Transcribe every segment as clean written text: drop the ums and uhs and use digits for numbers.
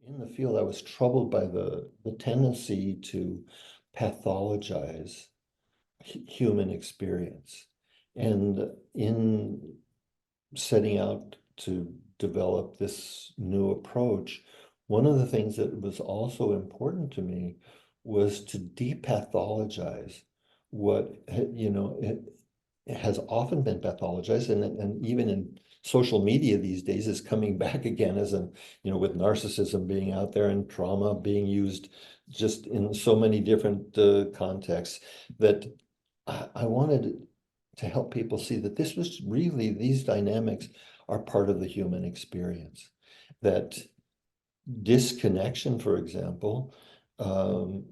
In the field, I was troubled by the tendency to pathologize human experience. And in setting out to develop this new approach, one of the things that was also important to me was to depathologize what, it has often been pathologized, and even in social media these days is coming back again as an, with narcissism being out there and trauma being used just in so many different contexts, that I wanted to help people see that this was really, these dynamics are part of the human experience. That disconnection, for example,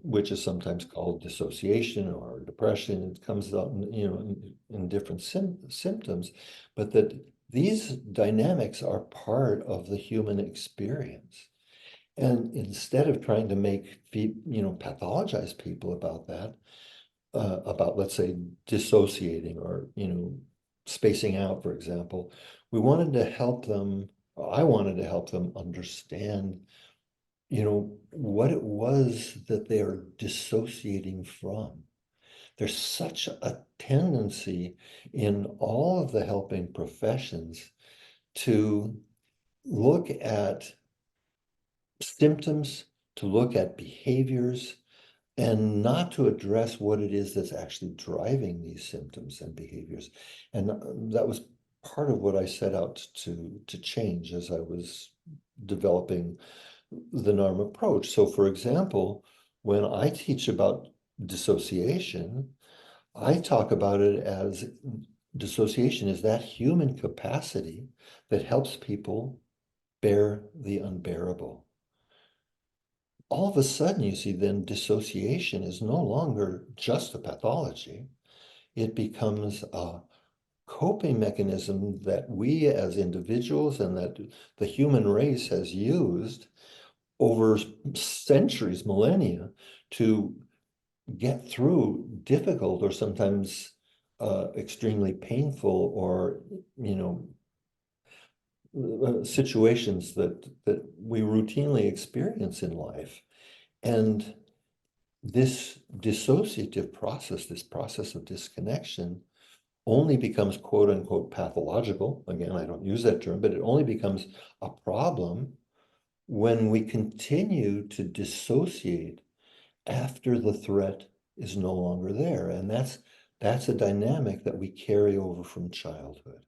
which is sometimes called dissociation or depression, it comes out in different symptoms, but that these dynamics are part of the human experience. And instead of trying to pathologize people about that, about, let's say, dissociating or, spacing out, for example, we wanted to help them, I wanted to help them understand, what it was that they're dissociating from. There's such a tendency in all of the helping professions to look at symptoms, to look at behaviors, and not to address what it is that's actually driving these symptoms and behaviors. And that was part of what I set out to change as I was developing the NARM approach. So for example, when I teach about dissociation, I talk about it as dissociation is that human capacity that helps people bear the unbearable. All of a sudden, you see, then dissociation is no longer just a pathology. It becomes a coping mechanism that we as individuals and that the human race has used over centuries, millennia, to get through difficult or sometimes extremely painful or, situations that we routinely experience in life. And this dissociative process, this process of disconnection, only becomes quote unquote pathological. Again, I don't use that term, but it only becomes a problem when we continue to dissociate after the threat is no longer there. And that's a dynamic that we carry over from childhood.